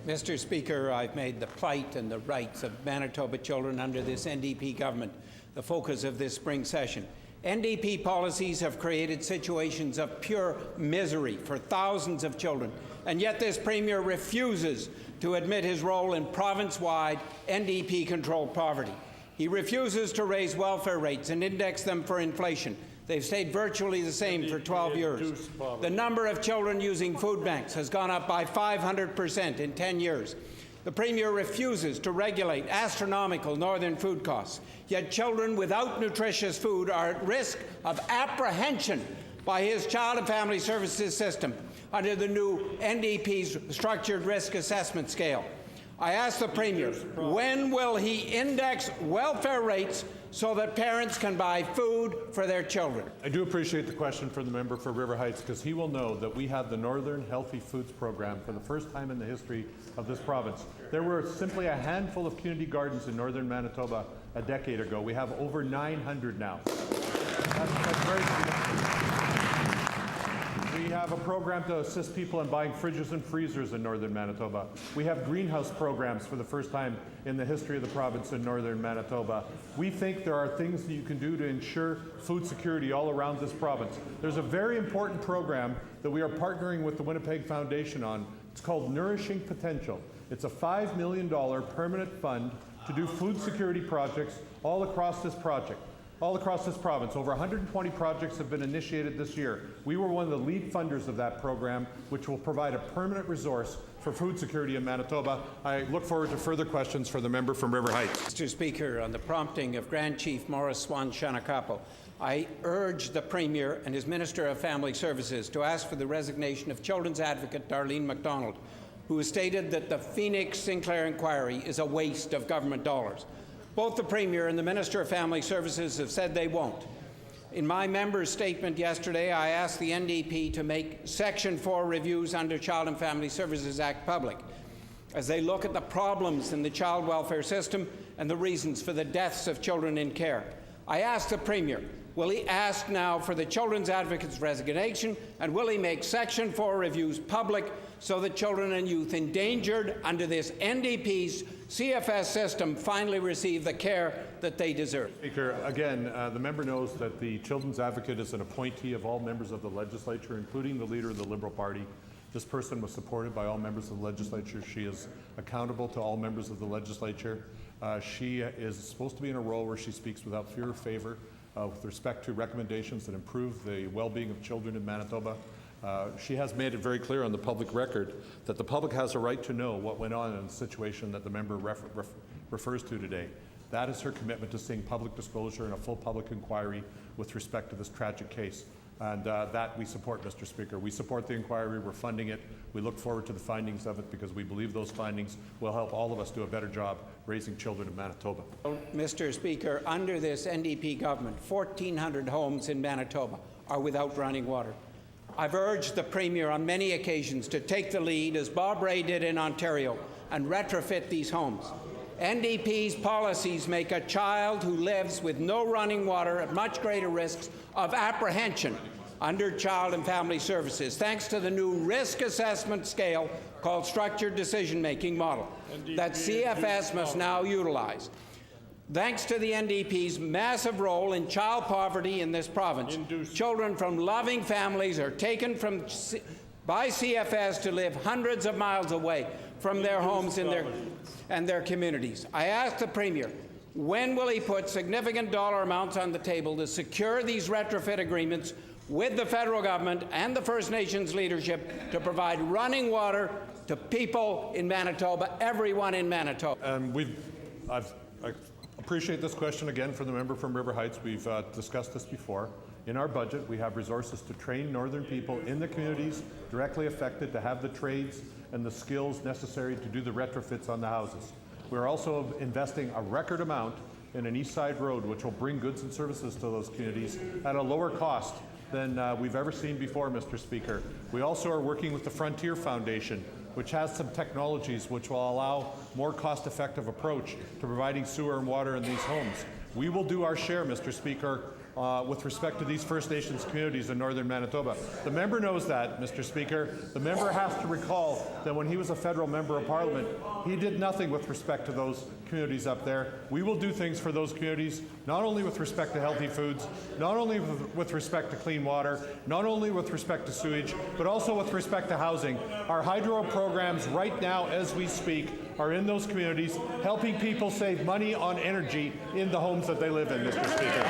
Mr. Speaker, I've made the plight and the rights of Manitoba children under this NDP government the focus of this spring session. NDP policies have created situations of pure misery for thousands of children, and yet this Premier refuses to admit his role in province-wide NDP-controlled poverty. He refuses to raise welfare rates and index them for inflation. They've stayed virtually the same for 12 years. The number of children using food banks has gone up by 500% in 10 years. The Premier refuses to regulate astronomical northern food costs, yet children without nutritious food are at risk of apprehension by his Child and Family Services system under the new NDP's Structured Risk Assessment Scale. I ask the Premier, when will he index welfare rates so that parents can buy food for their children? I do appreciate the question from the member for River Heights, because he will know that we have the Northern Healthy Foods Program for the first time in the history of this province. There were simply a handful of community gardens in northern Manitoba a decade ago. We have over 900 now. That's very significant. We have a program to assist people in buying fridges and freezers in northern Manitoba. We have greenhouse programs for the first time in the history of the province in northern Manitoba. We think there are things that you can do to ensure food security all around this province. There's a very important program that we are partnering with the Winnipeg Foundation on. It's called Nourishing Potential. It's a $5 million permanent fund to do food security projects all across this project. All across this province. Over 120 projects have been initiated this year. We were one of the lead funders of that program, which will provide a permanent resource for food security in Manitoba. I look forward to further questions for the member from River Heights. Mr. Speaker, on the prompting of Grand Chief Morris Swan Shanakapo, I urge the Premier and his Minister of Family Services to ask for the resignation of Children's Advocate Darlene MacDonald, who has stated that the Phoenix Sinclair inquiry is a waste of government dollars. Both the Premier and the Minister of Family Services have said they won't. In my member's statement yesterday, I asked the NDP to make Section 4 reviews under Child and Family Services Act public, as they look at the problems in the child welfare system and the reasons for the deaths of children in care. I asked the Premier, will he ask now for the Children's Advocate's resignation, and will he make Section 4 reviews public so that children and youth endangered under this NDP's CFS system finally receive the care that they deserve? Speaker, again, the member knows that the Children's Advocate is an appointee of all members of the legislature, including the Leader of the Liberal Party. This person was supported by all members of the legislature. She is accountable to all members of the legislature. She is supposed to be in a role where she speaks without fear or favor with respect to recommendations that improve the well-being of children in Manitoba. She has made it very clear on the public record that the public has a right to know what went on in the situation that the member refers to today. That is her commitment to seeing public disclosure and a full public inquiry with respect to this tragic case. And that we support, Mr. Speaker. We support the inquiry. We're funding it. We look forward to the findings of it because we believe those findings will help all of us do a better job raising children in Manitoba. Mr. Speaker, under this NDP government, 1,400 homes in Manitoba are without running water. I've urged the Premier on many occasions to take the lead, as Bob Rae did in Ontario, and retrofit these homes. NDP's policies make a child who lives with no running water at much greater risks of apprehension under Child and Family Services, thanks to the new risk assessment scale called Structured Decision-Making Model that CFS must now utilize. Thanks to the NDP's massive role in child poverty in this province, children from loving families are taken by CFS to live hundreds of miles away from their homes and their communities. I ask the Premier, when will he put significant dollar amounts on the table to secure these retrofit agreements with the federal government and the First Nations leadership to provide running water to people in Manitoba, everyone in Manitoba? I appreciate this question again from the member from River Heights. We've discussed this before. In our budget, we have resources to train northern people in the communities directly affected to have the trades and the skills necessary to do the retrofits on the houses. We're also investing a record amount in an East Side road, which will bring goods and services to those communities at a lower cost than we've ever seen before, Mr. Speaker. We also are working with the Frontier Foundation, which has some technologies which will allow more cost-effective approach to providing sewer and water in these homes. We will do our share, Mr. Speaker, with respect to these First Nations communities in northern Manitoba. The member knows that, Mr. Speaker. The member has to recall that when he was a federal member of Parliament, he did nothing with respect to those communities up there. We will do things for those communities, not only with respect to healthy foods, not only with respect to clean water, not only with respect to sewage, but also with respect to housing. Our hydro programs right now, as we speak, are in those communities, helping people save money on energy in the homes that they live in, Mr. Speaker.